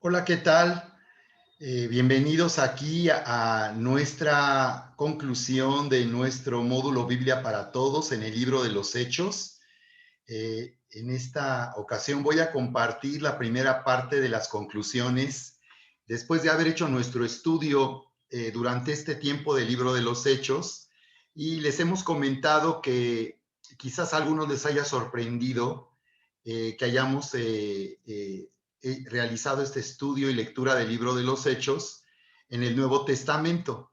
Hola, ¿qué tal? Bienvenidos aquí a nuestra conclusión de nuestro módulo Biblia para Todos en el libro de los Hechos. En esta ocasión voy a compartir la primera parte de las conclusiones después de haber hecho nuestro estudio durante este tiempo del libro de los Hechos, y les hemos comentado que quizás a algunos les haya sorprendido que hayamos realizado este estudio y lectura del libro de los Hechos en el Nuevo Testamento.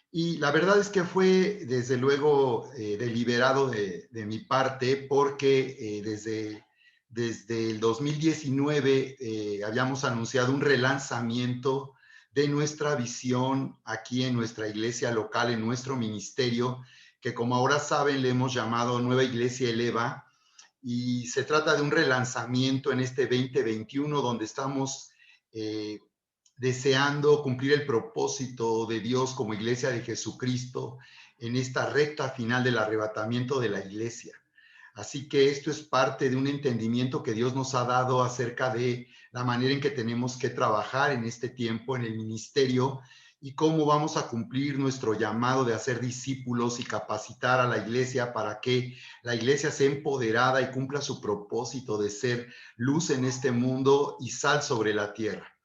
Y la verdad es que fue desde luego deliberado de mi parte, porque desde el 2019 habíamos anunciado un relanzamiento de nuestra visión aquí en nuestra iglesia local, en nuestro ministerio, que como ahora saben le hemos llamado Nueva Iglesia Eleva, y se trata de un relanzamiento en este 2021 donde estamos eh, deseando cumplir el propósito de Dios como iglesia de Jesucristo en esta recta final del arrebatamiento de la iglesia. Así que esto es parte de un entendimiento que Dios nos ha dado acerca de la manera en que tenemos que trabajar en este tiempo en el ministerio y cómo vamos a cumplir nuestro llamado de hacer discípulos y capacitar a la iglesia para que la iglesia sea empoderada y cumpla su propósito de ser luz en este mundo y sal sobre la tierra.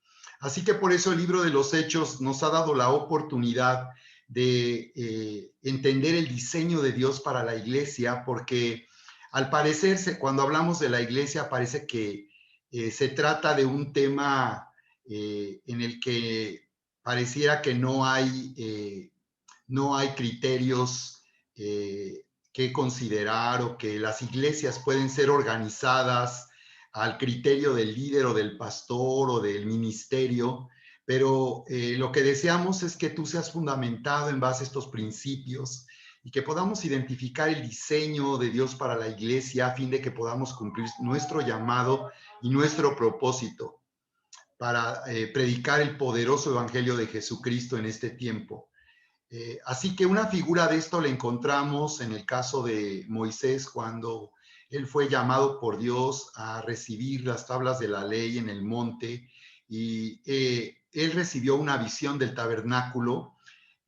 Así que por eso el libro de los Hechos nos ha dado la oportunidad de entender el diseño de Dios para la iglesia, porque al parecer cuando hablamos de la iglesia parece que se trata de un tema en el que pareciera que no hay criterios que considerar, o que las iglesias pueden ser organizadas al criterio del líder o del pastor o del ministerio, pero lo que deseamos es que tú seas fundamentado en base a estos principios y que podamos identificar el diseño de Dios para la iglesia a fin de que podamos cumplir nuestro llamado y nuestro propósito para predicar el poderoso evangelio de Jesucristo en este tiempo. Así que una figura de esto la encontramos en el caso de Moisés, cuando él fue llamado por Dios a recibir las tablas de la ley en el monte, y él recibió una visión del tabernáculo.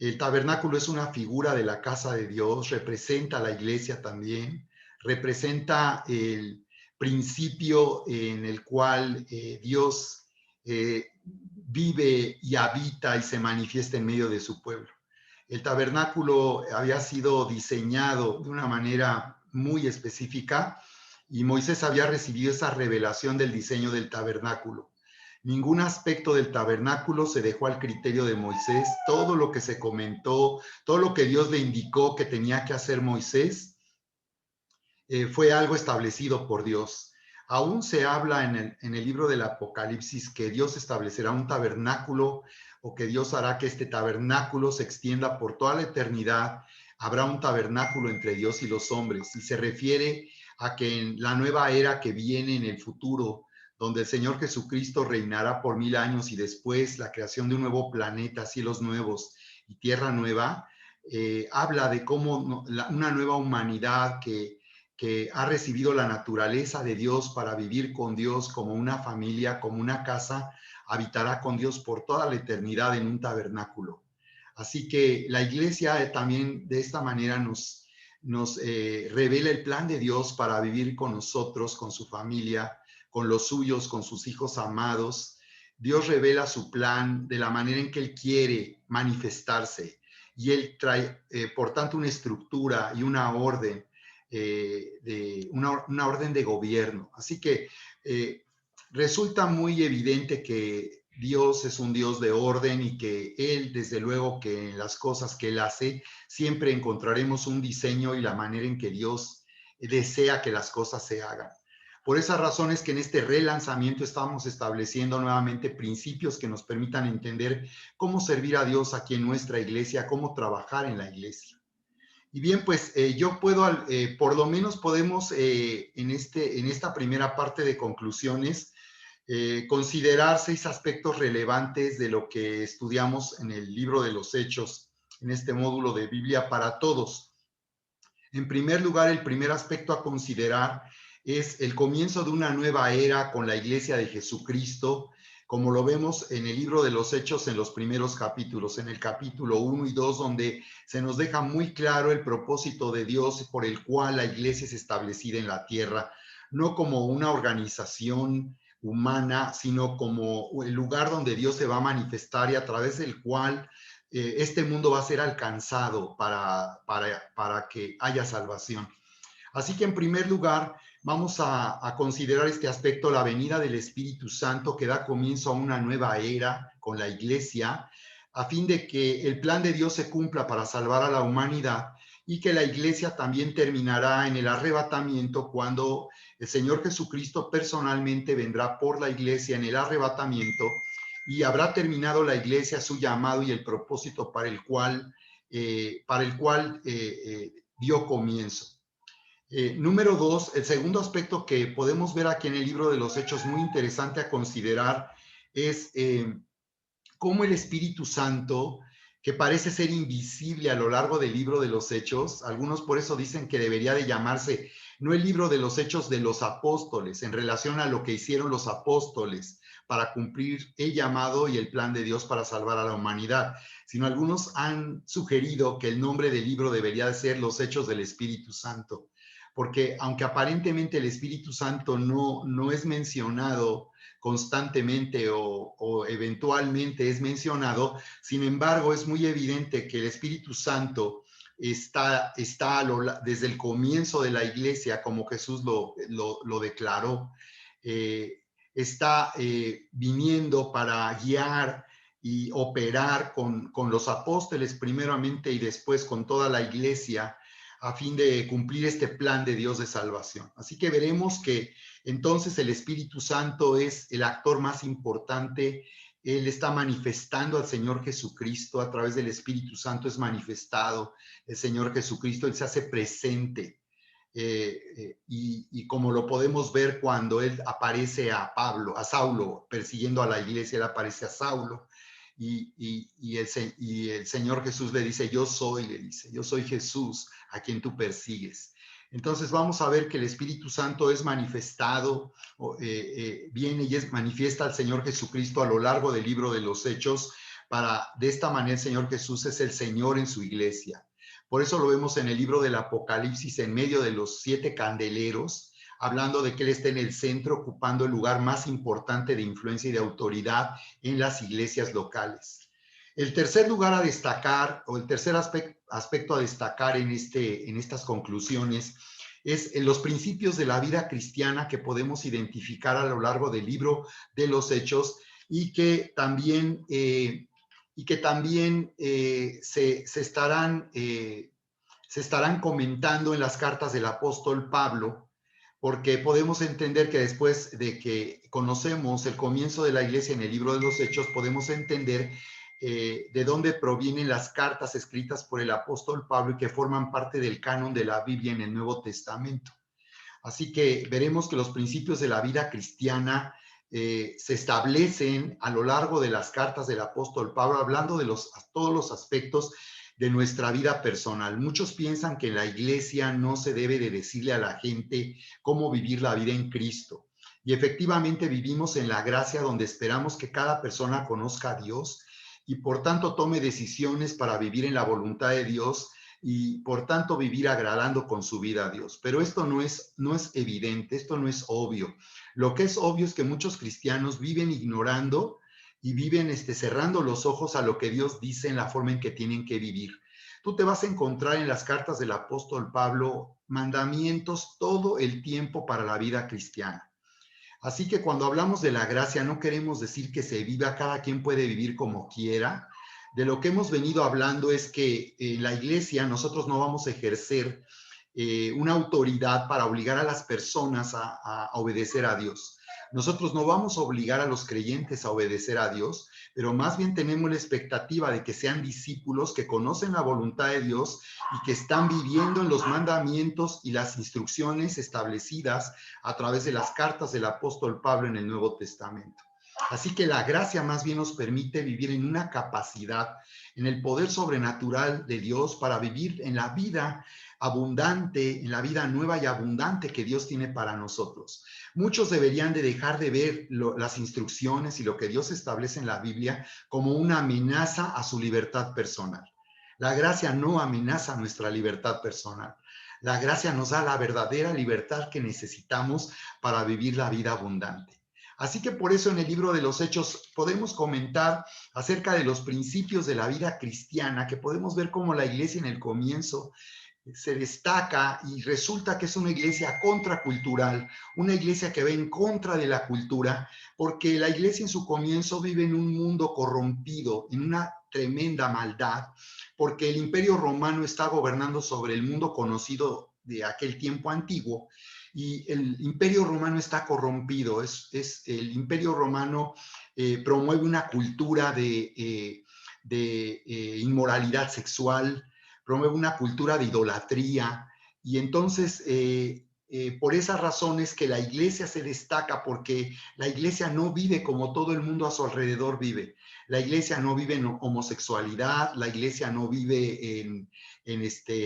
El tabernáculo es una figura de la casa de Dios, representa a la iglesia también, representa el principio en el cual Dios vive y habita y se manifiesta en medio de su pueblo. El tabernáculo había sido diseñado de una manera muy específica y Moisés había recibido esa revelación del diseño del tabernáculo. Ningún aspecto del tabernáculo se dejó al criterio de Moisés. Todo lo que se comentó, todo lo que Dios le indicó que tenía que hacer Moisés, fue algo establecido por Dios. Aún se habla en el libro del Apocalipsis que Dios establecerá un tabernáculo, o que Dios hará que este tabernáculo se extienda por toda la eternidad. Habrá un tabernáculo entre Dios y los hombres, y se refiere a que en la nueva era que viene en el futuro, donde el Señor Jesucristo reinará por 1000 años, y después la creación de un nuevo planeta, cielos nuevos y tierra nueva, habla de cómo una nueva humanidad que ha recibido la naturaleza de Dios para vivir con Dios como una familia, como una casa, habitará con Dios por toda la eternidad en un tabernáculo. Así que la iglesia también de esta manera nos revela el plan de Dios para vivir con nosotros, con su familia, con los suyos, con sus hijos amados. Dios revela su plan de la manera en que Él quiere manifestarse, y Él trae, por tanto, una estructura y una orden, de una orden de gobierno. Así que resulta muy evidente que Dios es un Dios de orden, y que Él, desde luego, que en las cosas que Él hace, siempre encontraremos un diseño y la manera en que Dios desea que las cosas se hagan. Por esas razones que en este relanzamiento estamos estableciendo nuevamente principios que nos permitan entender cómo servir a Dios aquí en nuestra iglesia, cómo trabajar en la iglesia. Y bien, pues yo puedo, por lo menos podemos en esta primera parte de conclusiones, considerar 6 aspectos relevantes de lo que estudiamos en el libro de los Hechos, en este módulo de Biblia para Todos. En primer lugar, el primer aspecto a considerar es el comienzo de una nueva era con la iglesia de Jesucristo, como lo vemos en el libro de los Hechos en los primeros capítulos, en el capítulo 1 y 2, donde se nos deja muy claro el propósito de Dios por el cual la iglesia es establecida en la tierra, no como una organización humana, sino como el lugar donde Dios se va a manifestar y a través del cual este mundo va a ser alcanzado para que haya salvación. Así que en primer lugar, vamos a considerar este aspecto, la venida del Espíritu Santo, que da comienzo a una nueva era con la iglesia, a fin de que el plan de Dios se cumpla para salvar a la humanidad y que la iglesia también terminará en el arrebatamiento cuando el Señor Jesucristo personalmente vendrá por la iglesia en el arrebatamiento y habrá terminado la iglesia su llamado y el propósito para el cual dio comienzo. Número dos, el segundo aspecto que podemos ver aquí en el libro de los Hechos, muy interesante a considerar, es cómo el Espíritu Santo, que parece ser invisible a lo largo del libro de los Hechos, algunos por eso dicen que debería de llamarse no el libro de los Hechos de los Apóstoles, en relación a lo que hicieron los apóstoles para cumplir el llamado y el plan de Dios para salvar a la humanidad, sino algunos han sugerido que el nombre del libro debería de ser Los Hechos del Espíritu Santo, porque aunque aparentemente el Espíritu Santo no es mencionado constantemente o eventualmente es mencionado, sin embargo es muy evidente que el Espíritu Santo está desde el comienzo de la iglesia, como Jesús lo declaró, está viniendo para guiar y operar con los apóstoles primeramente y después con toda la iglesia a fin de cumplir este plan de Dios de salvación. Así que veremos que entonces el Espíritu Santo es el actor más importante. Él está manifestando al Señor Jesucristo a través del Espíritu Santo, es manifestado el Señor Jesucristo, Él se hace presente. Y como lo podemos ver cuando Él aparece a Saulo, persiguiendo a la iglesia, Él aparece a Saulo. Y el Señor Jesús le dice, yo soy Jesús a quien tú persigues. Entonces vamos a ver que el Espíritu Santo es manifestado, viene y manifiesta al Señor Jesucristo a lo largo del libro de los Hechos, de esta manera el Señor Jesús es el Señor en su iglesia. Por eso lo vemos en el libro del Apocalipsis, en medio de los 7 candeleros, hablando de que Él está en el centro, ocupando el lugar más importante de influencia y de autoridad en las iglesias locales. El tercer lugar a destacar, o el tercer aspecto a destacar en estas conclusiones, es en los principios de la vida cristiana que podemos identificar a lo largo del libro de los Hechos y que también, se estarán comentando en las cartas del apóstol Pablo, porque podemos entender que después de que conocemos el comienzo de la iglesia en el libro de los Hechos, podemos entender de dónde provienen las cartas escritas por el apóstol Pablo y que forman parte del canon de la Biblia en el Nuevo Testamento. Así que veremos que los principios de la vida cristiana se establecen a lo largo de las cartas del apóstol Pablo, hablando de todos los aspectos de nuestra vida personal. Muchos piensan que en la iglesia no se debe de decirle a la gente cómo vivir la vida en Cristo. Y efectivamente vivimos en la gracia donde esperamos que cada persona conozca a Dios y por tanto tome decisiones para vivir en la voluntad de Dios y por tanto vivir agradando con su vida a Dios. Pero esto no es evidente, esto no es obvio. Lo que es obvio es que muchos cristianos viven ignorando y viven cerrando los ojos a lo que Dios dice en la forma en que tienen que vivir. Tú te vas a encontrar en las cartas del apóstol Pablo mandamientos todo el tiempo para la vida cristiana. Así que cuando hablamos de la gracia no queremos decir que se viva, cada quien puede vivir como quiera. De lo que hemos venido hablando es que en la iglesia nosotros no vamos a ejercer una autoridad para obligar a las personas a obedecer a Dios. Nosotros no vamos a obligar a los creyentes a obedecer a Dios, pero más bien tenemos la expectativa de que sean discípulos que conocen la voluntad de Dios y que están viviendo en los mandamientos y las instrucciones establecidas a través de las cartas del apóstol Pablo en el Nuevo Testamento. Así que la gracia más bien nos permite vivir en una capacidad, en el poder sobrenatural de Dios para vivir en la vida abundante, en la vida nueva y abundante que Dios tiene para nosotros. Muchos deberían de dejar de ver las instrucciones y lo que Dios establece en la Biblia como una amenaza a su libertad personal. La gracia no amenaza nuestra libertad personal. La gracia nos da la verdadera libertad que necesitamos para vivir la vida abundante. Así que por eso en el libro de los Hechos podemos comentar acerca de los principios de la vida cristiana, que podemos ver cómo la iglesia en el comienzo se destaca y resulta que es una iglesia contracultural, una iglesia que va en contra de la cultura, porque la iglesia en su comienzo vive en un mundo corrompido, en una tremenda maldad, porque el imperio romano está gobernando sobre el mundo conocido de aquel tiempo antiguo, y el imperio romano está corrompido, el imperio romano promueve una cultura de inmoralidad sexual, promueve una cultura de idolatría, y entonces por esas razones que la iglesia se destaca, porque la iglesia no vive como todo el mundo a su alrededor vive. La iglesia no vive en homosexualidad, la iglesia no vive en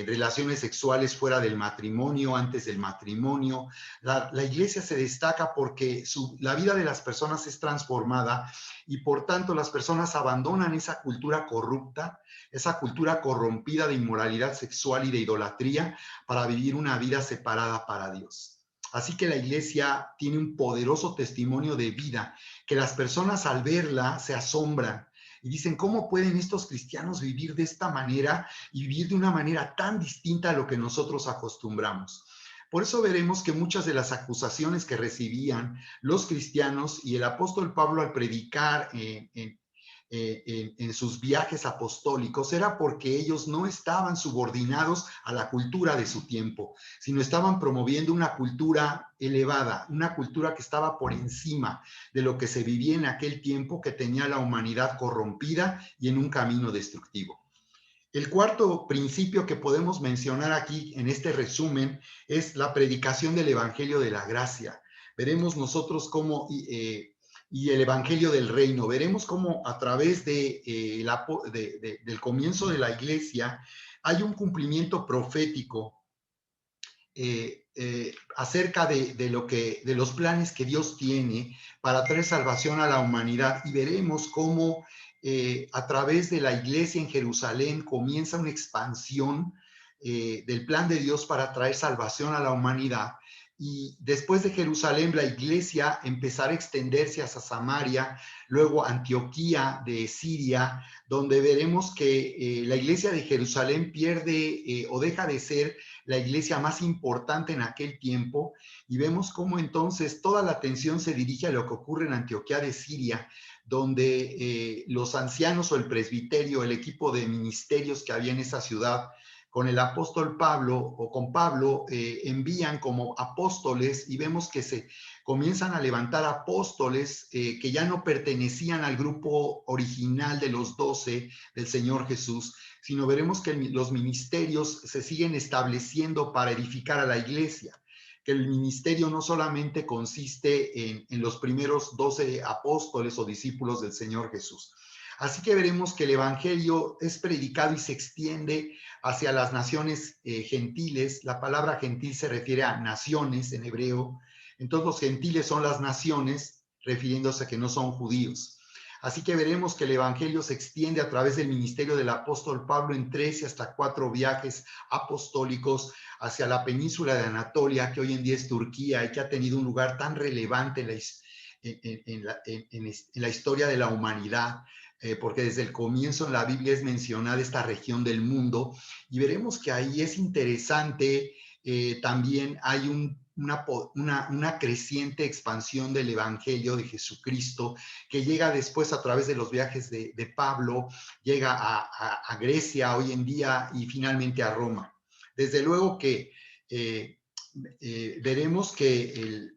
relaciones sexuales fuera del matrimonio, antes del matrimonio. La iglesia se destaca porque la vida de las personas es transformada y por tanto las personas abandonan esa cultura corrupta, esa cultura corrompida de inmoralidad sexual y de idolatría para vivir una vida separada para Dios. Así que la iglesia tiene un poderoso testimonio de vida que las personas al verla se asombran y dicen, ¿cómo pueden estos cristianos vivir de esta manera y vivir de una manera tan distinta a lo que nosotros acostumbramos? Por eso veremos que muchas de las acusaciones que recibían los cristianos y el apóstol Pablo al predicar en sus viajes apostólicos era porque ellos no estaban subordinados a la cultura de su tiempo, sino estaban promoviendo una cultura elevada, una cultura que estaba por encima de lo que se vivía en aquel tiempo, que tenía la humanidad corrompida y en un camino destructivo. El cuarto principio que podemos mencionar aquí en este resumen es la predicación del Evangelio de la Gracia. Veremos nosotros cómo y el Evangelio del Reino. Veremos cómo a través del comienzo de la iglesia hay un cumplimiento profético acerca de los planes que Dios tiene para traer salvación a la humanidad, y veremos cómo a través de la iglesia en Jerusalén comienza una expansión del plan de Dios para traer salvación a la humanidad. Y después de Jerusalén, la iglesia empezará a extenderse hacia Samaria, luego Antioquía de Siria, donde veremos que la iglesia de Jerusalén pierde o deja de ser la iglesia más importante en aquel tiempo, y vemos cómo entonces toda la atención se dirige a lo que ocurre en Antioquía de Siria, donde los ancianos o el presbiterio, el equipo de ministerios que había en esa ciudad, con el apóstol Pablo o con Pablo, envían como apóstoles, y vemos que se comienzan a levantar apóstoles que ya no pertenecían al grupo original de los 12 del Señor Jesús, sino veremos que los ministerios se siguen estableciendo para edificar a la iglesia, que el ministerio no solamente consiste en los primeros 12 apóstoles o discípulos del Señor Jesús. Así que veremos que el Evangelio es predicado y se extiende hacia las naciones gentiles. La palabra gentil se refiere a naciones en hebreo. Entonces los gentiles son las naciones, refiriéndose a que no son judíos. Así que veremos que el Evangelio se extiende a través del ministerio del apóstol Pablo en 13 hasta 4 viajes apostólicos hacia la península de Anatolia, que hoy en día es Turquía y que ha tenido un lugar tan relevante en la historia de la humanidad. Porque desde el comienzo en la Biblia es mencionada esta región del mundo, y veremos que ahí es interesante, también hay una creciente expansión del Evangelio de Jesucristo, que llega después a través de los viajes de Pablo, llega a Grecia hoy en día y finalmente a Roma. Desde luego que veremos que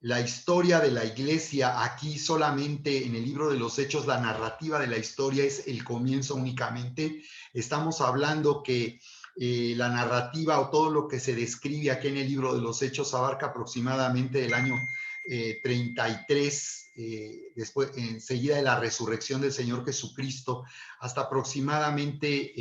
la historia de la iglesia aquí solamente en el libro de los Hechos, la narrativa de la historia es el comienzo únicamente. Estamos hablando que la narrativa o todo lo que se describe aquí en el libro de los Hechos abarca aproximadamente del año 33 después, enseguida de la resurrección del Señor Jesucristo, hasta aproximadamente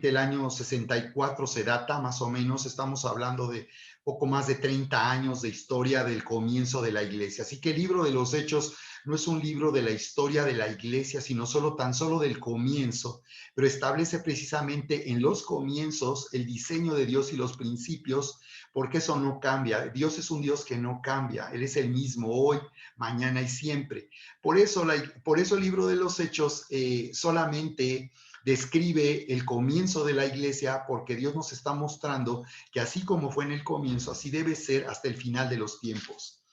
el año 64 se data, más o menos. Estamos hablando de poco más de 30 años de historia del comienzo de la iglesia. Así que el libro de los Hechos no es un libro de la historia de la iglesia, sino tan solo del comienzo, pero establece precisamente en los comienzos el diseño de Dios y los principios, porque eso no cambia. Dios es un Dios que no cambia. Él es el mismo hoy, mañana y siempre. Por eso el libro de los Hechos solamente describe el comienzo de la iglesia, porque Dios nos está mostrando que así como fue en el comienzo, así debe ser hasta el final de los tiempos.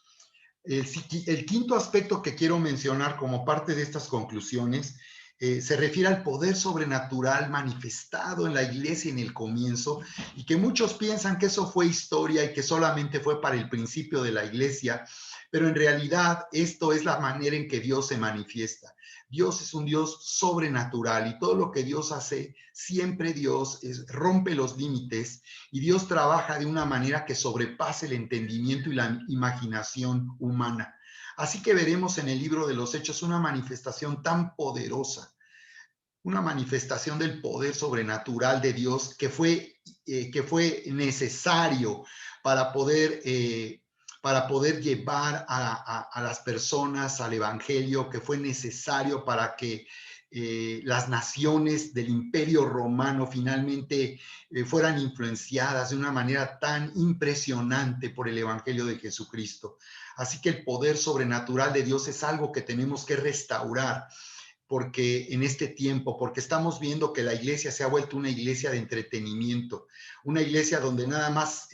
El quinto aspecto que quiero mencionar como parte de estas conclusiones se refiere al poder sobrenatural manifestado en la iglesia en el comienzo, y que muchos piensan que eso fue historia y que solamente fue para el principio de la iglesia, pero en realidad esto es la manera en que Dios se manifiesta. Dios es un Dios sobrenatural, y todo lo que Dios hace, siempre Dios rompe los límites, y Dios trabaja de una manera que sobrepase el entendimiento y la imaginación humana. Así que veremos en el libro de los Hechos una manifestación tan poderosa, una manifestación del poder sobrenatural de Dios que fue necesario para poder llevar a las personas al Evangelio, que fue necesario para que las naciones del Imperio Romano finalmente fueran influenciadas de una manera tan impresionante por el Evangelio de Jesucristo. Así que el poder sobrenatural de Dios es algo que tenemos que restaurar, porque en este tiempo, porque estamos viendo que la iglesia se ha vuelto una iglesia de entretenimiento, una iglesia donde nada más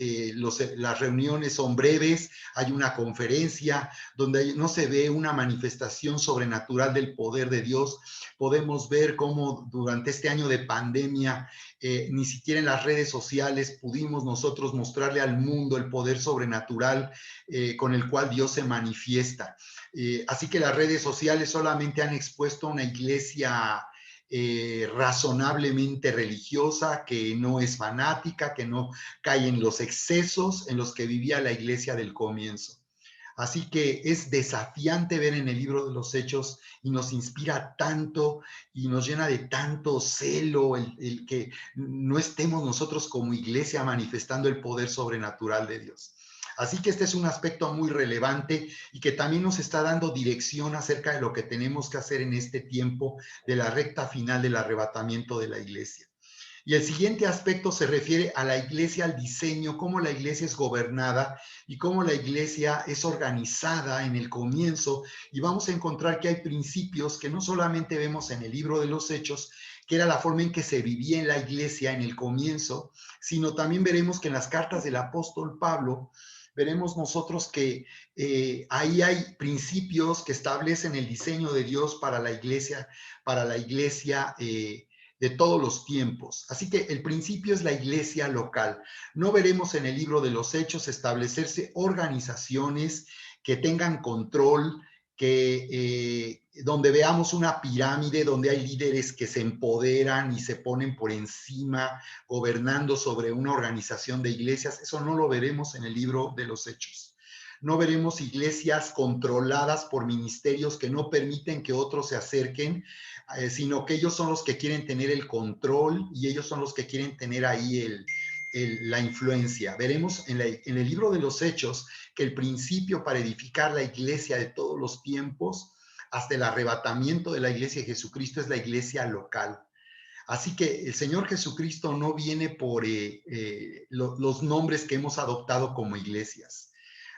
las reuniones son breves, hay una conferencia donde no se ve una manifestación sobrenatural del poder de Dios. Podemos ver cómo durante este año de pandemia, ni siquiera en las redes sociales pudimos nosotros mostrarle al mundo el poder sobrenatural con el cual Dios se manifiesta. Así que las redes sociales solamente han expuesto a una iglesia razonablemente religiosa, que no es fanática, que no cae en los excesos en los que vivía la iglesia del comienzo. Así que es desafiante ver en el libro de los Hechos, y nos inspira tanto y nos llena de tanto celo el que no estemos nosotros como iglesia manifestando el poder sobrenatural de Dios. Así que este es un aspecto muy relevante y que también nos está dando dirección acerca de lo que tenemos que hacer en este tiempo de la recta final del arrebatamiento de la iglesia. Y el siguiente aspecto se refiere a la iglesia, al diseño, cómo la iglesia es gobernada y cómo la iglesia es organizada en el comienzo. Y vamos a encontrar que hay principios que no solamente vemos en el libro de los Hechos, que era la forma en que se vivía en la iglesia en el comienzo, sino también veremos que en las cartas del apóstol Pablo, veremos nosotros que ahí hay principios que establecen el diseño de Dios para la iglesia de todos los tiempos. Así que el principio es la iglesia local. No veremos en el libro de los Hechos establecerse organizaciones que tengan control, donde veamos una pirámide, donde hay líderes que se empoderan y se ponen por encima, gobernando sobre una organización de iglesias. Eso no lo veremos en el libro de los Hechos. No veremos iglesias controladas por ministerios que no permiten que otros se acerquen, sino que ellos son los que quieren tener el control, y ellos son los que quieren tener ahí la influencia. Veremos en el libro de los Hechos que el principio para edificar la iglesia de todos los tiempos, hasta el arrebatamiento de la iglesia de Jesucristo, es la iglesia local. Así que el Señor Jesucristo no viene por los nombres que hemos adoptado como iglesias.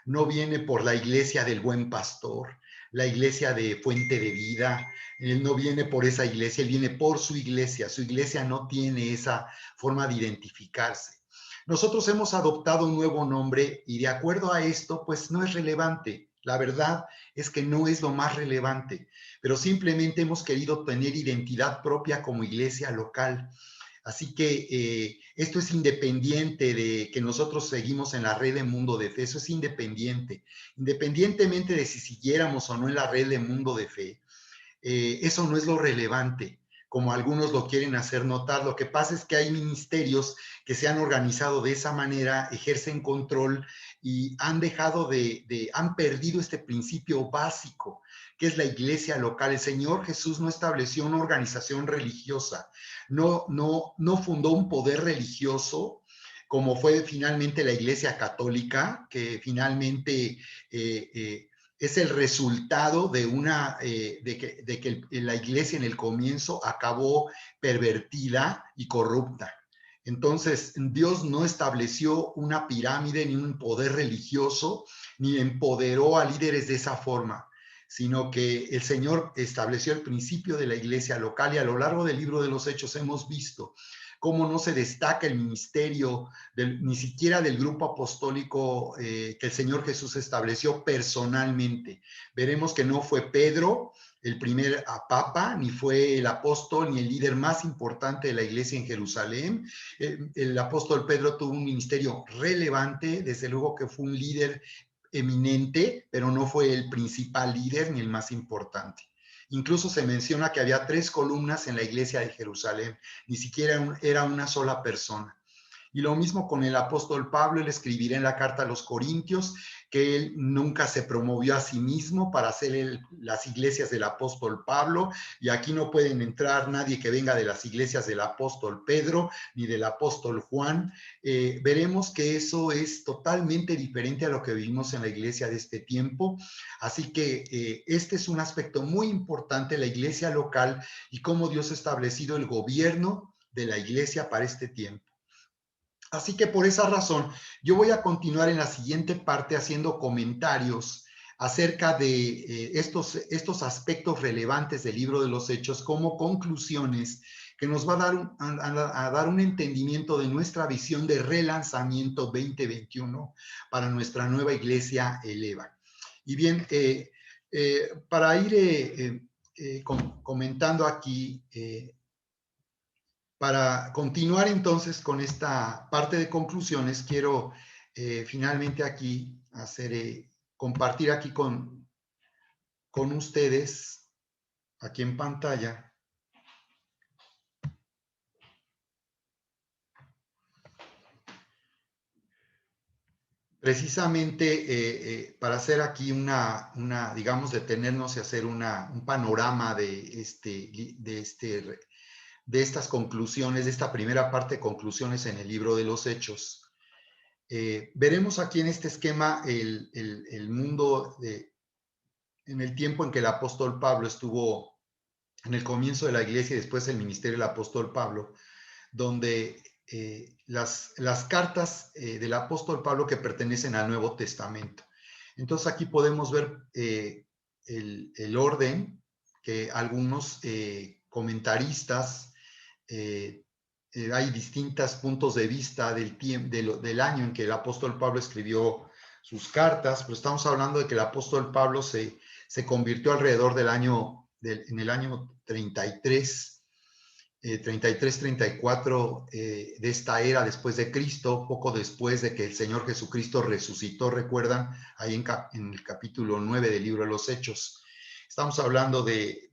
No viene por la iglesia del buen pastor, la iglesia de fuente de vida. Él no viene por esa iglesia, él viene por su iglesia. Su iglesia no tiene esa forma de identificarse. Nosotros hemos adoptado un nuevo nombre, y de acuerdo a esto, pues no es relevante. La verdad es que no es lo más relevante, pero simplemente hemos querido tener identidad propia como iglesia local. Así que esto es independiente de que nosotros seguimos en la red de Mundo de Fe. Eso es independiente. Independientemente de si siguiéramos o no en la red de Mundo de Fe, eso no es lo relevante. como algunos lo quieren hacer notar. Lo que pasa es que hay ministerios que se han organizado de esa manera, ejercen control y han dejado han perdido este principio básico, que es la iglesia local. El Señor Jesús no estableció una organización religiosa, no fundó un poder religioso, como fue finalmente la Iglesia Católica, que finalmente es el resultado de que la Iglesia en el comienzo acabó pervertida y corrupta. Entonces, Dios no estableció una pirámide ni un poder religioso, ni empoderó a líderes de esa forma, sino que el Señor estableció el principio de la iglesia local, y a lo largo del libro de los Hechos hemos visto cómo no se destaca el ministerio ni siquiera del grupo apostólico que el Señor Jesús estableció personalmente. Veremos que no fue Pedro el primer papa, ni fue el apóstol, ni el líder más importante de la iglesia en Jerusalén. El apóstol Pedro tuvo un ministerio relevante, desde luego que fue un líder eminente, pero no fue el principal líder ni el más importante. Incluso se menciona que había 3 columnas en la iglesia de Jerusalén, ni siquiera era una sola persona. Y lo mismo con el apóstol Pablo. Él escribirá en la carta a los Corintios que él nunca se promovió a sí mismo para hacer las iglesias del apóstol Pablo, y aquí no pueden entrar nadie que venga de las iglesias del apóstol Pedro ni del apóstol Juan. Veremos que eso es totalmente diferente a lo que vivimos en la iglesia de este tiempo. Así que este es un aspecto muy importante, la iglesia local, y cómo Dios ha establecido el gobierno de la iglesia para este tiempo. Así que por esa razón, yo voy a continuar en la siguiente parte haciendo comentarios acerca de estos aspectos relevantes del libro de los Hechos como conclusiones que nos va a dar un entendimiento de nuestra visión de relanzamiento 2021 para nuestra nueva iglesia Eleva. Y bien, para ir comentando aquí, para continuar entonces con esta parte de conclusiones, quiero finalmente aquí compartir aquí con ustedes, aquí en pantalla, precisamente para hacer aquí digamos, detenernos y hacer un panorama de estas conclusiones, de esta primera parte de conclusiones en el libro de los Hechos. Veremos aquí en este esquema el mundo en el tiempo en que el apóstol Pablo estuvo en el comienzo de la iglesia y después el ministerio del apóstol Pablo, donde las cartas del apóstol Pablo que pertenecen al Nuevo Testamento. Entonces aquí podemos ver el orden que algunos comentaristas, hay distintos puntos de vista del año en que el apóstol Pablo escribió sus cartas, pero estamos hablando de que el apóstol Pablo se convirtió alrededor en el año 33, 34 de esta era después de Cristo, poco después de que el Señor Jesucristo resucitó, recuerdan, ahí en el capítulo 9 del libro de los Hechos. Estamos hablando de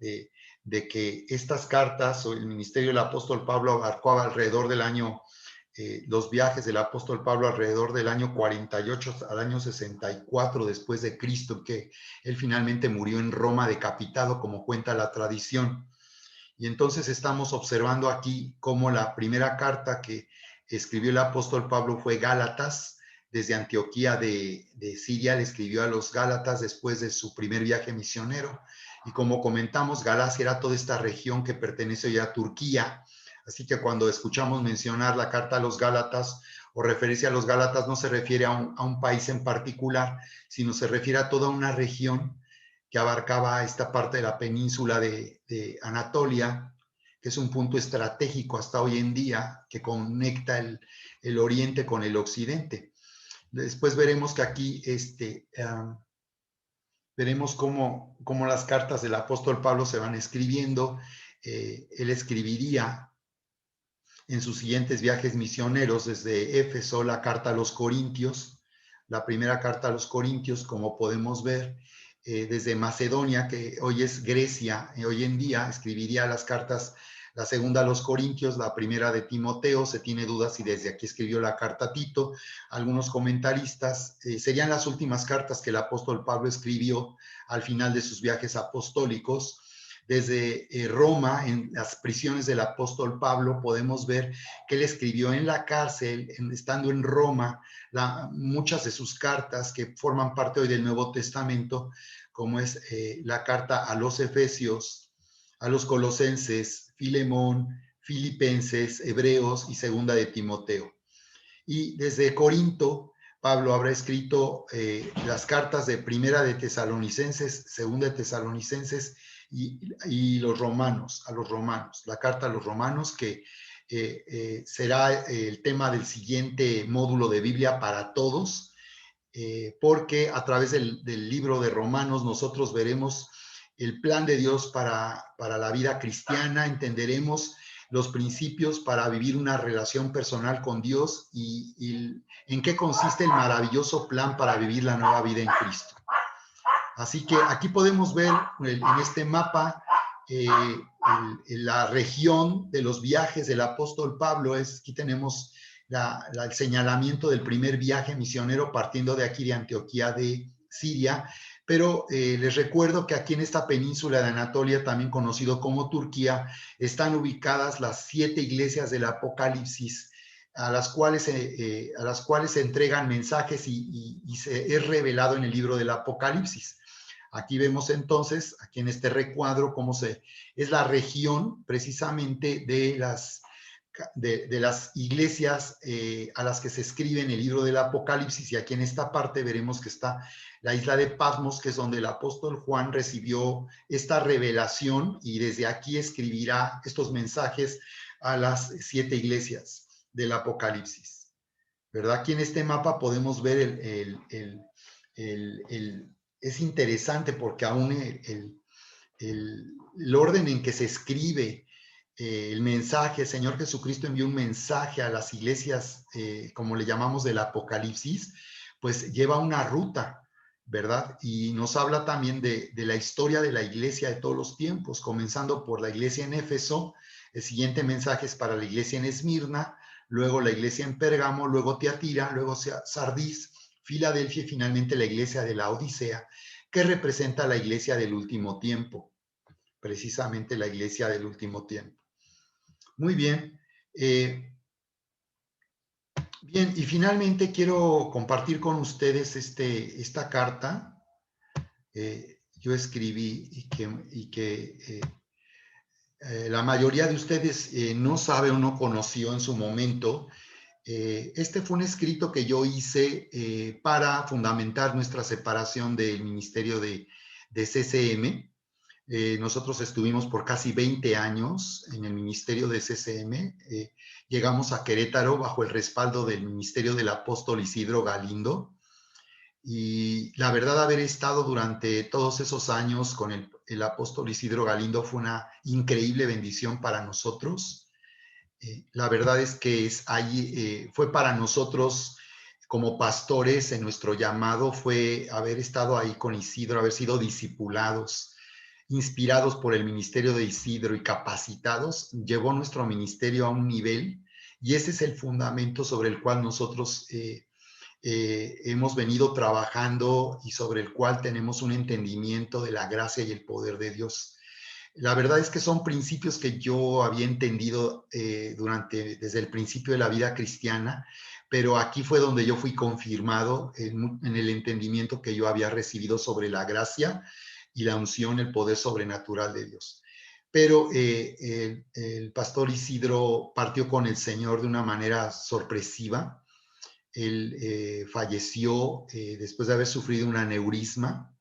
que estas cartas o el ministerio del apóstol Pablo abarcaba alrededor del año, los viajes del apóstol Pablo alrededor del año 48 al año 64 después de Cristo, que él finalmente murió en Roma decapitado, como cuenta la tradición. Y entonces estamos observando aquí cómo la primera carta que escribió el apóstol Pablo fue Gálatas. Desde Antioquía de Siria le escribió a los Gálatas después de su primer viaje misionero. Y como comentamos, Galacia era toda esta región que pertenece ya a Turquía. Así que cuando escuchamos mencionar la carta a los Gálatas o referirse a los Gálatas, no se refiere a un país en particular, sino se refiere a toda una región que abarcaba esta parte de la península de Anatolia, que es un punto estratégico hasta hoy en día que conecta el oriente con el occidente. Después veremos que aquí veremos cómo las cartas del apóstol Pablo se van escribiendo. Él escribiría en sus siguientes viajes misioneros desde Éfeso la carta a los Corintios, la primera carta a los Corintios, como podemos ver, desde Macedonia, que hoy es Grecia, hoy en día escribiría las cartas la segunda a los Corintios, la primera de Timoteo. Se tiene dudas si desde aquí escribió la carta a Tito. Algunos comentaristas, serían las últimas cartas que el apóstol Pablo escribió al final de sus viajes apostólicos. Desde Roma, en las prisiones del apóstol Pablo, podemos ver que él escribió en la cárcel, estando en Roma, muchas de sus cartas que forman parte hoy del Nuevo Testamento, como es la carta a los Efesios, a los Colosenses, Filemón, Filipenses, Hebreos y segunda de Timoteo. Y desde Corinto, Pablo habrá escrito las cartas de primera de Tesalonicenses, segunda de Tesalonicenses y los romanos, la carta a los romanos, que será el tema del siguiente módulo de Biblia para todos, porque a través del libro de Romanos nosotros veremos el plan de Dios para la vida cristiana, entenderemos los principios para vivir una relación personal con Dios y en qué consiste el maravilloso plan para vivir la nueva vida en Cristo. Así que aquí podemos ver en este mapa la región de los viajes del apóstol Pablo. Aquí tenemos el señalamiento del primer viaje misionero partiendo de aquí de Antioquía de Siria. Pero les recuerdo que aquí en esta península de Anatolia, también conocido como Turquía, están ubicadas las 7 iglesias del Apocalipsis, a las cuales se entregan mensajes y se es revelado en el libro del Apocalipsis. Aquí vemos entonces, aquí en este recuadro, cómo es la región precisamente de las iglesias a las que se escribe en el libro del Apocalipsis. Y aquí en esta parte veremos que está la isla de Patmos, que es donde el apóstol Juan recibió esta revelación y desde aquí escribirá estos mensajes a las 7 iglesias del Apocalipsis. ¿Verdad? Aquí en este mapa podemos ver es interesante porque aún el orden en que se escribe el mensaje, el Señor Jesucristo envió un mensaje a las iglesias, como le llamamos del Apocalipsis, pues lleva una ruta, ¿verdad? Y nos habla también de la historia de la iglesia de todos los tiempos, comenzando por la iglesia en Éfeso. El siguiente mensaje es para la iglesia en Esmirna, luego la iglesia en Pérgamo, luego Tiatira, luego Sardis, Filadelfia y finalmente la iglesia de la Odisea, que representa la iglesia del último tiempo, precisamente la iglesia del último tiempo. Muy bien. Bien, y finalmente quiero compartir con ustedes esta carta. Yo escribí y que la mayoría de ustedes no sabe o no conoció en su momento. Este fue un escrito que yo hice para fundamentar nuestra separación del ministerio de CCM. Nosotros estuvimos por casi 20 años en el ministerio de CCM. Llegamos a Querétaro bajo el respaldo del ministerio del apóstol Isidro Galindo. Y la verdad, haber estado durante todos esos años con el apóstol Isidro Galindo fue una increíble bendición para nosotros. La verdad es que fue para nosotros como pastores, en nuestro llamado fue haber estado ahí con Isidro, haber sido discipulados, inspirados por el ministerio de Isidro y capacitados, llevó nuestro ministerio a un nivel, y ese es el fundamento sobre el cual nosotros hemos venido trabajando y sobre el cual tenemos un entendimiento de la gracia y el poder de Dios. La verdad es que son principios que yo había entendido desde el principio de la vida cristiana, pero aquí fue donde yo fui confirmado en el entendimiento que yo había recibido sobre la gracia y la unción, el poder sobrenatural de Dios. Pero el pastor Isidro partió con el Señor de una manera sorpresiva. Él falleció después de haber sufrido un aneurisma.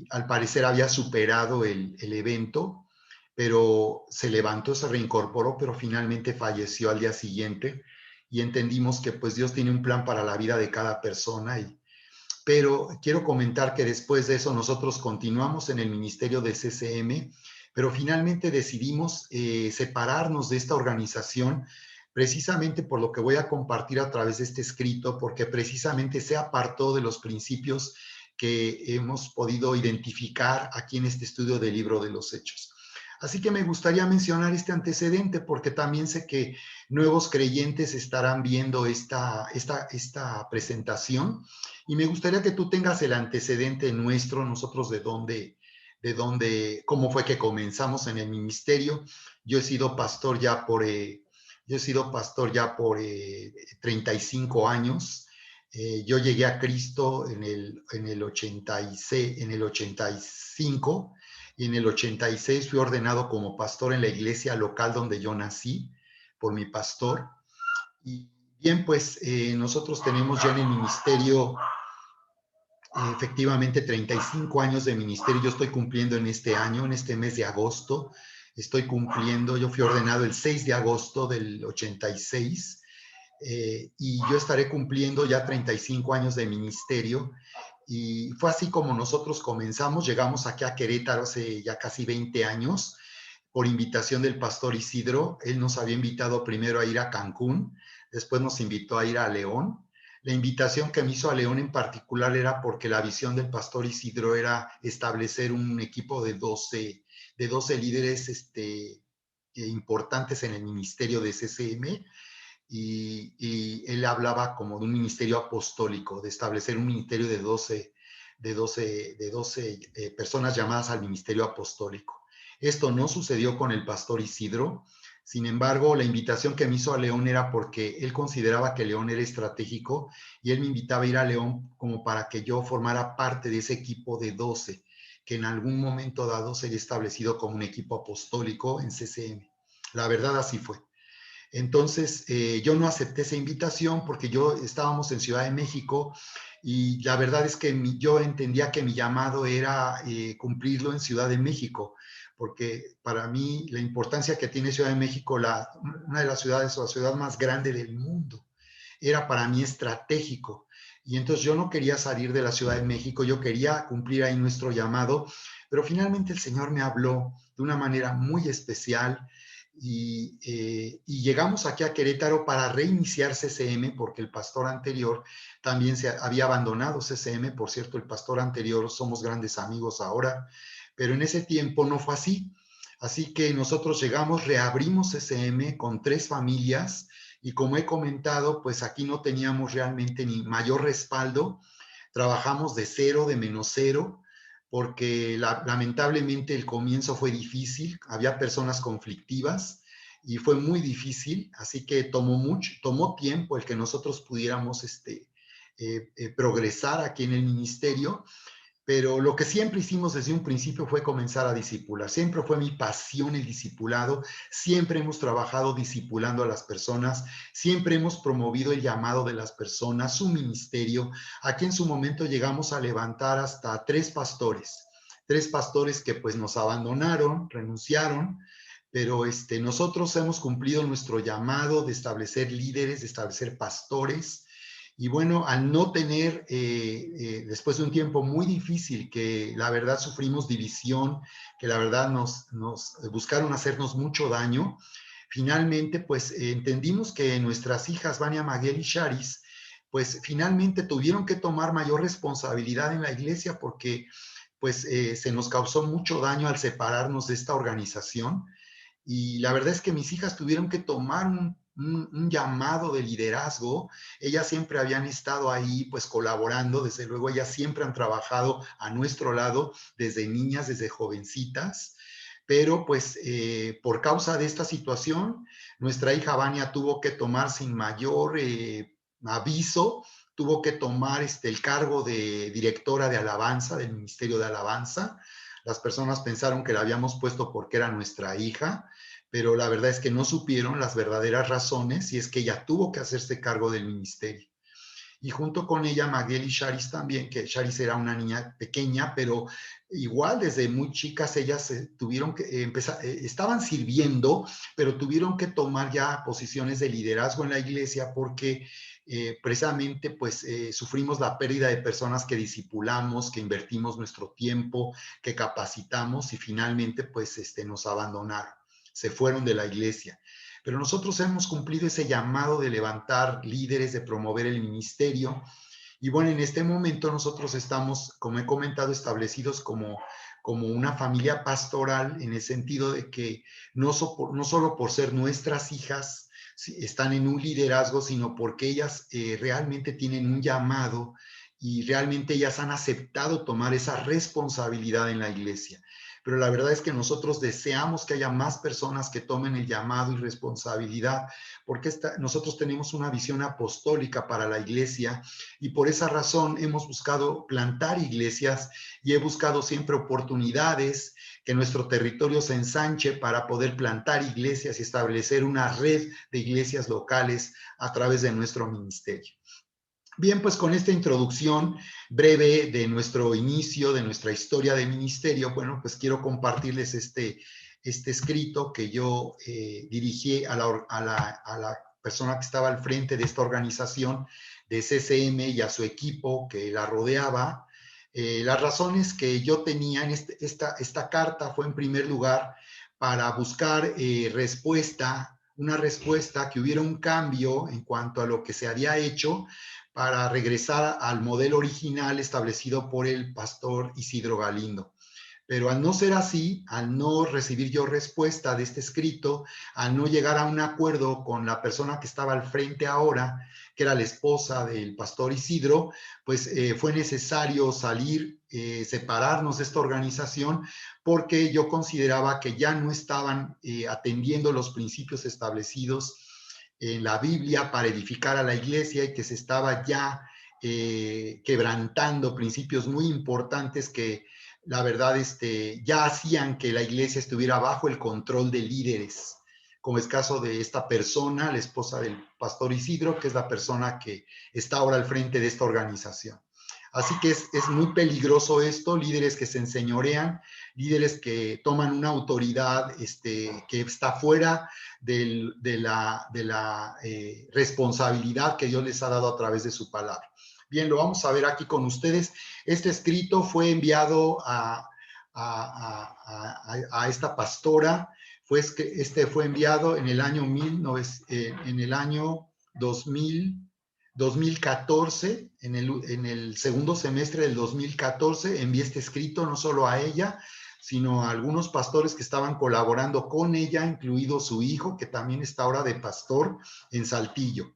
Al parecer había superado el evento, pero se levantó, se reincorporó, pero finalmente falleció al día siguiente. Y entendimos que pues Dios tiene un plan para la vida de cada persona. Pero quiero comentar que después de eso nosotros continuamos en el ministerio de CCM, pero finalmente decidimos separarnos de esta organización precisamente por lo que voy a compartir a través de este escrito, porque precisamente se apartó de los principios que hemos podido identificar aquí en este estudio del libro de los Hechos. Así que me gustaría mencionar este antecedente porque también sé que nuevos creyentes estarán viendo esta presentación y me gustaría que tú tengas el antecedente nuestro, nosotros cómo fue que comenzamos en el ministerio. Yo he sido pastor ya por 35 años. Yo llegué a Cristo en el 86, en el 85 y en el 86 fui ordenado como pastor en la iglesia local donde yo nací por mi pastor. Y bien, pues nosotros tenemos ya en el ministerio efectivamente 35 años de ministerio. Yo estoy cumpliendo en este año, en este mes de agosto. Yo fui ordenado el 6 de agosto del 86 y yo estaré cumpliendo ya 35 años de ministerio. Y fue así como nosotros comenzamos. Llegamos aquí a Querétaro hace ya casi 20 años por invitación del pastor Isidro. Él nos había invitado primero a ir a Cancún, después nos invitó a ir a León. La invitación que me hizo a León en particular era porque la visión del pastor Isidro era establecer un equipo de 12 líderes importantes en el ministerio de CCM. Y él hablaba como de un ministerio apostólico, de establecer un ministerio de 12 personas llamadas al ministerio apostólico. Esto no sucedió con el pastor Isidro. Sin embargo, la invitación que me hizo a León era porque él consideraba que León era estratégico y él me invitaba a ir a León como para que yo formara parte de ese equipo de 12, que en algún momento dado sería establecido como un equipo apostólico en CCM. La verdad así fue. Entonces, yo no acepté esa invitación porque estábamos en Ciudad de México y la verdad es que yo entendía que mi llamado era cumplirlo en Ciudad de México, porque para mí la importancia que tiene Ciudad de México, una de las ciudades o la ciudad más grande del mundo, era para mí estratégico. Y entonces yo no quería salir de la Ciudad de México, yo quería cumplir ahí nuestro llamado, pero finalmente el Señor me habló de una manera muy especial y llegamos aquí a Querétaro para reiniciar CCM porque el pastor anterior también se había abandonado CCM. Por cierto, el pastor anterior, somos grandes amigos ahora, pero en ese tiempo no fue así. Así que nosotros llegamos, reabrimos CCM con 3 familias y como he comentado, pues aquí no teníamos realmente ni mayor respaldo. Trabajamos de cero, de menos cero, porque lamentablemente el comienzo fue difícil, había personas conflictivas y fue muy difícil, así que tomó tiempo el que nosotros pudiéramos progresar aquí en el ministerio, pero lo que siempre hicimos desde un principio fue comenzar a discipular. Siempre fue mi pasión el discipulado. Siempre hemos trabajado discipulando a las personas. Siempre hemos promovido el llamado de las personas, su ministerio. Aquí en su momento llegamos a levantar hasta 3 pastores. 3 pastores que pues nos abandonaron, renunciaron, pero nosotros hemos cumplido nuestro llamado de establecer líderes, de establecer pastores. Y bueno, al no tener, después de un tiempo muy difícil, que la verdad sufrimos división, que la verdad nos buscaron hacernos mucho daño, finalmente pues entendimos que nuestras hijas, Vania, Maguel y Charis, pues finalmente tuvieron que tomar mayor responsabilidad en la iglesia porque pues se nos causó mucho daño al separarnos de esta organización. Y la verdad es que mis hijas tuvieron que tomar un llamado de liderazgo. Ellas siempre habían estado ahí, pues colaborando. Desde luego, ellas siempre han trabajado a nuestro lado desde niñas, desde jovencitas. Pero pues por causa de esta situación, nuestra hija Vania tuvo que tomar sin mayor aviso, tuvo que tomar el cargo de directora de alabanza, del Ministerio de Alabanza. Las personas pensaron que la habíamos puesto porque era nuestra hija, pero la verdad es que no supieron las verdaderas razones y es que ella tuvo que hacerse cargo del ministerio. Y junto con ella Maguel y Charis también, que Charis era una niña pequeña, pero igual desde muy chicas ellas tuvieron que empezar, estaban sirviendo, pero tuvieron que tomar ya posiciones de liderazgo en la iglesia porque precisamente pues sufrimos la pérdida de personas que discipulamos, que invertimos nuestro tiempo, que capacitamos y finalmente pues nos abandonaron, se fueron de la iglesia. Pero nosotros hemos cumplido ese llamado de levantar líderes, de promover el ministerio. Y bueno, en este momento nosotros estamos, como he comentado, establecidos como como una familia pastoral, en el sentido de que no solo por ser nuestras hijas están en un liderazgo, sino porque ellas realmente tienen un llamado y realmente ellas han aceptado tomar esa responsabilidad en la iglesia. Pero la verdad es que nosotros deseamos que haya más personas que tomen el llamado y responsabilidad, porque nosotros tenemos una visión apostólica para la iglesia y por esa razón hemos buscado plantar iglesias y he buscado siempre oportunidades que nuestro territorio se ensanche para poder plantar iglesias y establecer una red de iglesias locales a través de nuestro ministerio. Bien, pues con esta introducción breve de nuestro inicio, de nuestra historia de ministerio, bueno, pues quiero compartirles este escrito que yo dirigí a la persona que estaba al frente de esta organización de CCM y a su equipo que la rodeaba. Las razones que yo tenía en esta carta fue en primer lugar para buscar una respuesta, que hubiera un cambio en cuanto a lo que se había hecho para regresar al modelo original establecido por el pastor Isidro Galindo. Pero al no ser así, al no recibir yo respuesta de este escrito, al no llegar a un acuerdo con la persona que estaba al frente ahora, que era la esposa del pastor Isidro, pues fue necesario salir, separarnos de esta organización, porque yo consideraba que ya no estaban atendiendo los principios establecidos en la Biblia para edificar a la iglesia y que se estaba ya quebrantando principios muy importantes que la verdad ya hacían que la iglesia estuviera bajo el control de líderes, como es caso de esta persona, la esposa del pastor Isidro, que es la persona que está ahora al frente de esta organización. Así que es muy peligroso esto, líderes que se enseñorean, líderes que toman una autoridad que está fuera de la responsabilidad que Dios les ha dado a través de su palabra. Bien, lo vamos a ver aquí con ustedes. Este escrito fue enviado a esta pastora, fue enviado en el año 2014, en el segundo semestre del 2014, envié este escrito no solo a ella, sino a algunos pastores que estaban colaborando con ella, incluido su hijo, que también está ahora de pastor en Saltillo.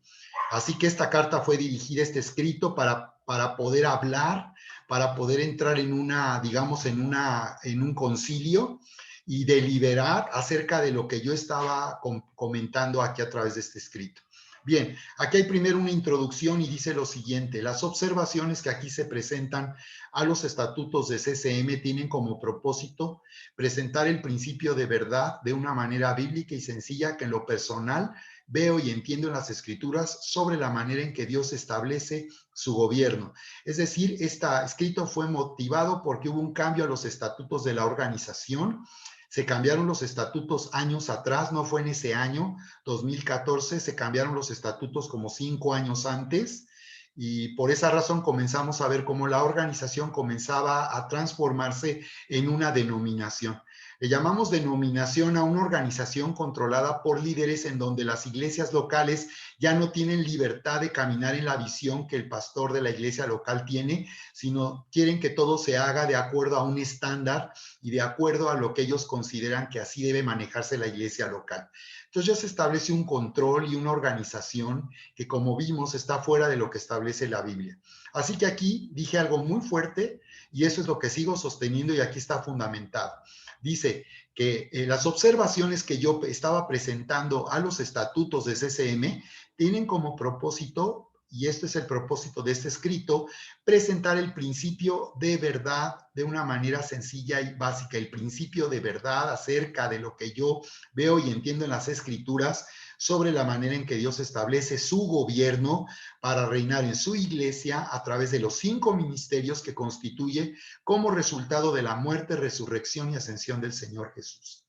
Así que esta carta fue dirigida, este escrito, para poder hablar, para poder entrar en digamos, en un concilio y deliberar acerca de lo que yo estaba comentando aquí a través de este escrito. Bien, aquí hay primero una introducción y dice lo siguiente: las observaciones que aquí se presentan a los estatutos de CCM tienen como propósito presentar el principio de verdad de una manera bíblica y sencilla que en lo personal veo y entiendo en las escrituras sobre la manera en que Dios establece su gobierno. Es decir, este escrito fue motivado porque hubo un cambio a los estatutos de la organización. Se cambiaron los estatutos años atrás, no fue en ese año, 2014, se cambiaron los estatutos como 5 años antes, y por esa razón comenzamos a ver cómo la organización comenzaba a transformarse en una denominación. Le llamamos denominación a una organización controlada por líderes en donde las iglesias locales ya no tienen libertad de caminar en la visión que el pastor de la iglesia local tiene, sino quieren que todo se haga de acuerdo a un estándar y de acuerdo a lo que ellos consideran que así debe manejarse la iglesia local. Entonces ya se establece un control y una organización que, como vimos, está fuera de lo que establece la Biblia. Así que aquí dije algo muy fuerte y eso es lo que sigo sosteniendo y aquí está fundamentado. Dice que las observaciones que yo estaba presentando a los estatutos de CCM tienen como propósito, y este es el propósito de este escrito, presentar el principio de verdad de una manera sencilla y básica, el principio de verdad acerca de lo que yo veo y entiendo en las escrituras sobre la manera en que Dios establece su gobierno para reinar en su iglesia a través de los 5 ministerios que constituye como resultado de la muerte, resurrección y ascensión del Señor Jesús.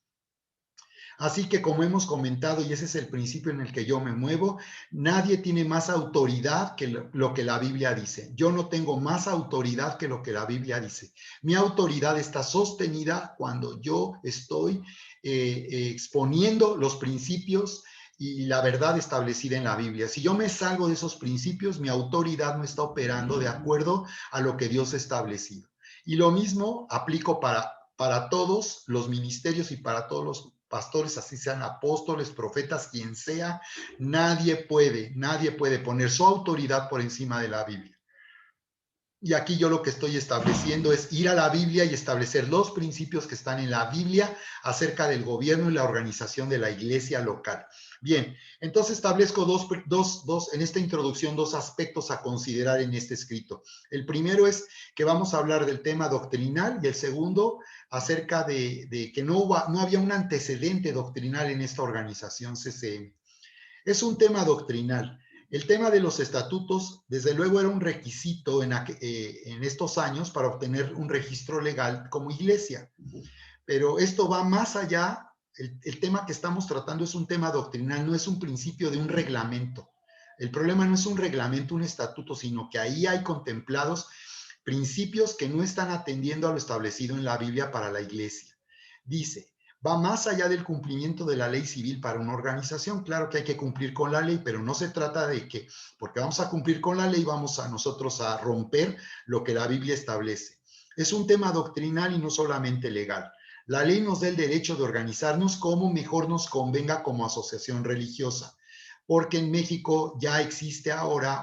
Así que, como hemos comentado, y ese es el principio en el que yo me muevo, nadie tiene más autoridad que lo que la Biblia dice. Yo no tengo más autoridad que lo que la Biblia dice. Mi autoridad está sostenida cuando yo estoy exponiendo los principios y la verdad establecida en la Biblia. Si yo me salgo de esos principios, mi autoridad no está operando de acuerdo a lo que Dios ha establecido. Y lo mismo aplico para para todos los ministerios y para todos los pastores, así sean apóstoles, profetas, quien sea, nadie puede poner su autoridad por encima de la Biblia. Y aquí yo lo que estoy estableciendo es ir a la Biblia y establecer los principios que están en la Biblia acerca del gobierno y la organización de la iglesia local. Bien, entonces establezco en esta introducción dos aspectos a considerar en este escrito. El primero es que vamos a hablar del tema doctrinal y el segundo acerca de que no había un antecedente doctrinal en esta organización CCM. Es un tema doctrinal. El tema de los estatutos, desde luego, era un requisito en estos años para obtener un registro legal como iglesia. Pero esto va más allá. El tema que estamos tratando es un tema doctrinal, no es un principio de un reglamento. El problema no es un reglamento, un estatuto, sino que ahí hay contemplados principios que no están atendiendo a lo establecido en la Biblia para la iglesia. Dice, va más allá del cumplimiento de la ley civil para una organización. Claro que hay que cumplir con la ley, pero no se trata de que, porque vamos a cumplir con la ley, vamos a nosotros a romper lo que la Biblia establece. Es un tema doctrinal y no solamente legal. La ley nos da el derecho de organizarnos como mejor nos convenga como asociación religiosa, porque en México ya existe ahora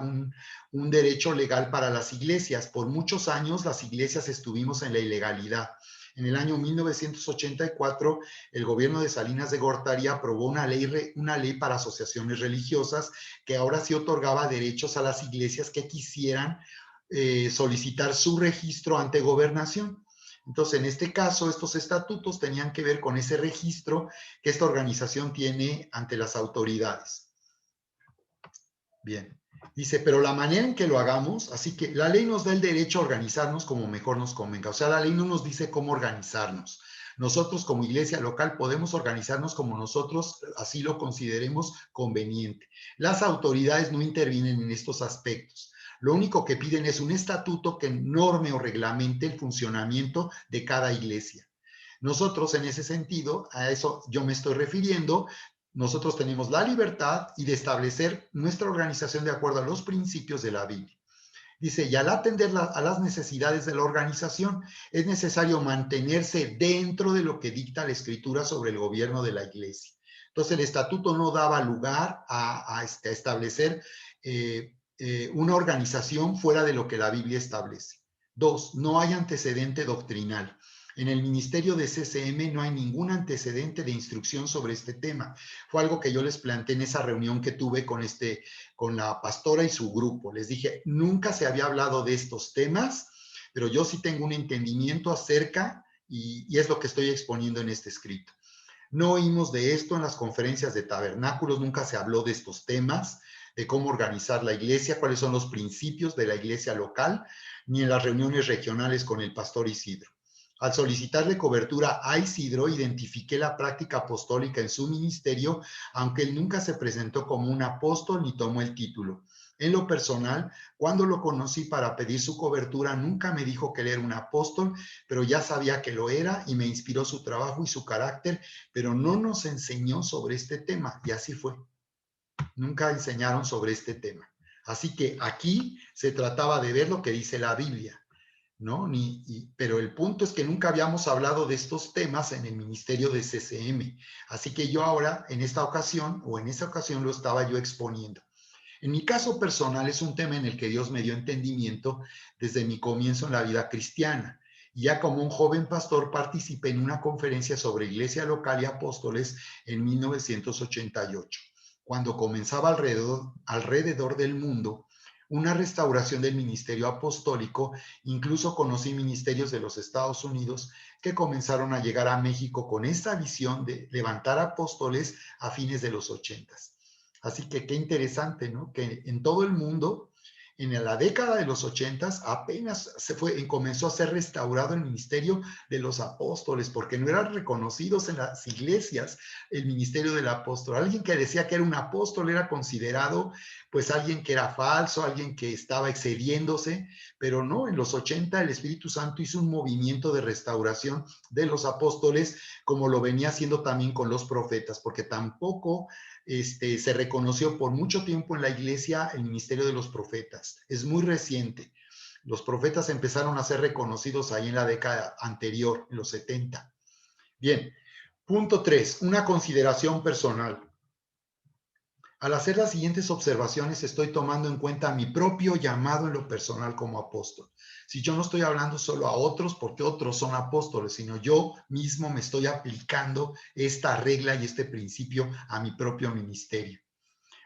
un derecho legal para las iglesias. Por muchos años las iglesias estuvimos en la ilegalidad. En el año 1984, el gobierno de Salinas de Gortari aprobó una ley para asociaciones religiosas que ahora sí otorgaba derechos a las iglesias que quisieran solicitar su registro ante gobernación. Entonces, en este caso, estos estatutos tenían que ver con ese registro que esta organización tiene ante las autoridades. Bien. Dice, pero la manera en que lo hagamos, así que la ley nos da el derecho a organizarnos como mejor nos convenga. O sea, la ley no nos dice cómo organizarnos. Nosotros como iglesia local podemos organizarnos como nosotros así lo consideremos conveniente. Las autoridades no intervienen en estos aspectos. Lo único que piden es un estatuto que norme o reglamente el funcionamiento de cada iglesia. Nosotros, en ese sentido, a eso yo me estoy refiriendo. Nosotros tenemos la libertad y de establecer nuestra organización de acuerdo a los principios de la Biblia. Dice, y al atender a las necesidades de la organización, es necesario mantenerse dentro de lo que dicta la Escritura sobre el gobierno de la iglesia. Entonces, el estatuto no daba lugar a establecer una organización fuera de lo que la Biblia establece. 2, no hay antecedente doctrinal. En el ministerio de CCM no hay ningún antecedente de instrucción sobre este tema. Fue algo que yo les planteé en esa reunión que tuve con la pastora y su grupo. Les dije, nunca se había hablado de estos temas, pero yo sí tengo un entendimiento acerca y es lo que estoy exponiendo en este escrito. No oímos de esto en las conferencias de tabernáculos, nunca se habló de estos temas, de cómo organizar la iglesia, cuáles son los principios de la iglesia local, ni en las reuniones regionales con el pastor Isidro. Al solicitarle cobertura a Isidro, identifiqué la práctica apostólica en su ministerio, aunque él nunca se presentó como un apóstol ni tomó el título. En lo personal, cuando lo conocí para pedir su cobertura, nunca me dijo que él era un apóstol, pero ya sabía que lo era y me inspiró su trabajo y su carácter, pero no nos enseñó sobre este tema, y así fue. Nunca enseñaron sobre este tema. Así que aquí se trataba de ver lo que dice la Biblia, ¿no? Pero el punto es que nunca habíamos hablado de estos temas en el ministerio de CCM. Así que yo ahora, en esta ocasión, lo estaba yo exponiendo. En mi caso personal es un tema en el que Dios me dio entendimiento desde mi comienzo en la vida cristiana. Y ya como un joven pastor participé en una conferencia sobre iglesia local y apóstoles en 1988, cuando comenzaba alrededor del mundo una restauración del ministerio apostólico. Incluso conocí ministerios de los Estados Unidos que comenzaron a llegar a México con esta visión de levantar apóstoles a fines de los 80s. Así que qué interesante, ¿no? Que en todo el mundo, en la década de los 80s, apenas comenzó a ser restaurado el ministerio de los apóstoles, porque no eran reconocidos en las iglesias el ministerio del apóstol. Alguien que decía que era un apóstol era considerado pues alguien que era falso, alguien que estaba excediéndose, pero no, en los 80 el Espíritu Santo hizo un movimiento de restauración de los apóstoles, como lo venía haciendo también con los profetas, porque tampoco se reconoció por mucho tiempo en la iglesia el ministerio de los profetas. Es muy reciente. Los profetas empezaron a ser reconocidos ahí en la década anterior, en los 70. Bien, punto 3, una consideración personal. Al hacer las siguientes observaciones, estoy tomando en cuenta mi propio llamado en lo personal como apóstol. Si yo no estoy hablando solo a otros porque otros son apóstoles, sino yo mismo me estoy aplicando esta regla y este principio a mi propio ministerio.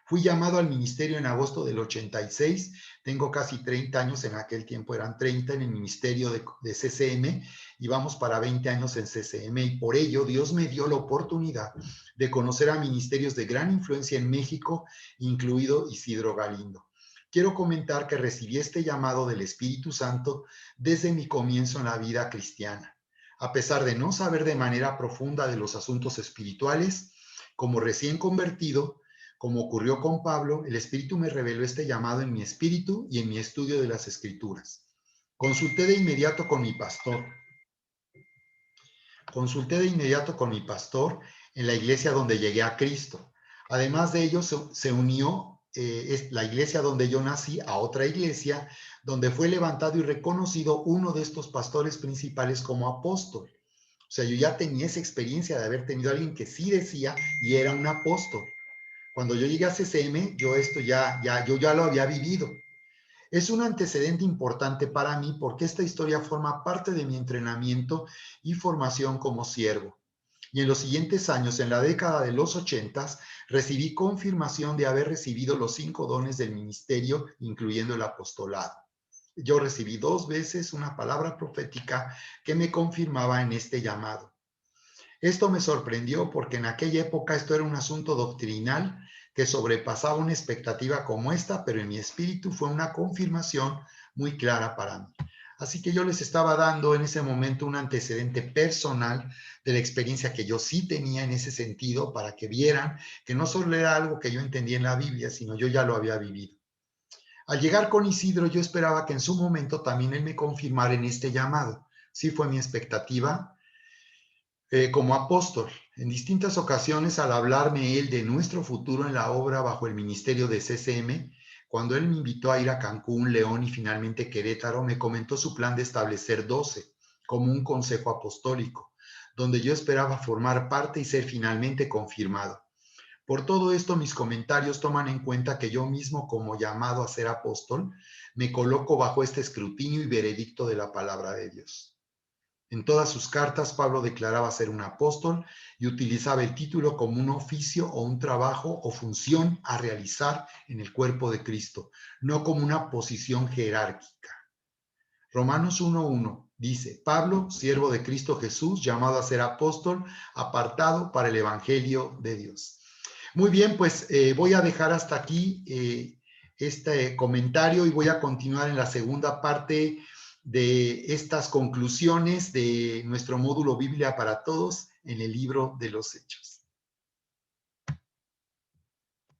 Fui llamado al ministerio en agosto del 86, tengo casi 30 años, en aquel tiempo eran 30 en el ministerio de CCM y vamos para 20 años en CCM y por ello Dios me dio la oportunidad de conocer a ministerios de gran influencia en México, incluido Isidro Galindo. Quiero comentar que recibí este llamado del Espíritu Santo desde mi comienzo en la vida cristiana. A pesar de no saber de manera profunda de los asuntos espirituales, como recién convertido, como ocurrió con Pablo, el Espíritu me reveló este llamado en mi espíritu y en mi estudio de las Escrituras. Consulté de inmediato con mi pastor. En la iglesia donde llegué a Cristo. Además de ello, se unió la iglesia donde yo nací a otra iglesia, donde fue levantado y reconocido uno de estos pastores principales como apóstol. O sea, yo ya tenía esa experiencia de haber tenido a alguien que sí decía y era un apóstol. Cuando yo llegué a CCM, yo ya lo había vivido. Es un antecedente importante para mí porque esta historia forma parte de mi entrenamiento y formación como siervo. Y en los siguientes años, en la década de los 80, recibí confirmación de haber recibido los 5 dones del ministerio, incluyendo el apostolado. Yo recibí 2 veces una palabra profética que me confirmaba en este llamado. Esto me sorprendió porque en aquella época esto era un asunto doctrinal que sobrepasaba una expectativa como esta, pero en mi espíritu fue una confirmación muy clara para mí. Así que yo les estaba dando en ese momento un antecedente personal de la experiencia que yo sí tenía en ese sentido para que vieran que no solo era algo que yo entendía en la Biblia, sino yo ya lo había vivido. Al llegar con Isidro, yo esperaba que en su momento también él me confirmara en este llamado. Sí fue mi expectativa como apóstol. En distintas ocasiones, al hablarme él de nuestro futuro en la obra bajo el ministerio de CCM, cuando él me invitó a ir a Cancún, León y finalmente Querétaro, me comentó su plan de establecer 12 como un consejo apostólico, donde yo esperaba formar parte y ser finalmente confirmado. Por todo esto, mis comentarios toman en cuenta que yo mismo, como llamado a ser apóstol, me coloco bajo este escrutinio y veredicto de la palabra de Dios. En todas sus cartas, Pablo declaraba ser un apóstol y utilizaba el título como un oficio o un trabajo o función a realizar en el cuerpo de Cristo, no como una posición jerárquica. Romanos 1:1 dice, Pablo, siervo de Cristo Jesús, llamado a ser apóstol, apartado para el evangelio de Dios. Muy bien, pues voy a dejar hasta aquí este comentario y voy a continuar en la segunda parte de estas conclusiones de nuestro módulo Biblia para Todos en el libro de los Hechos.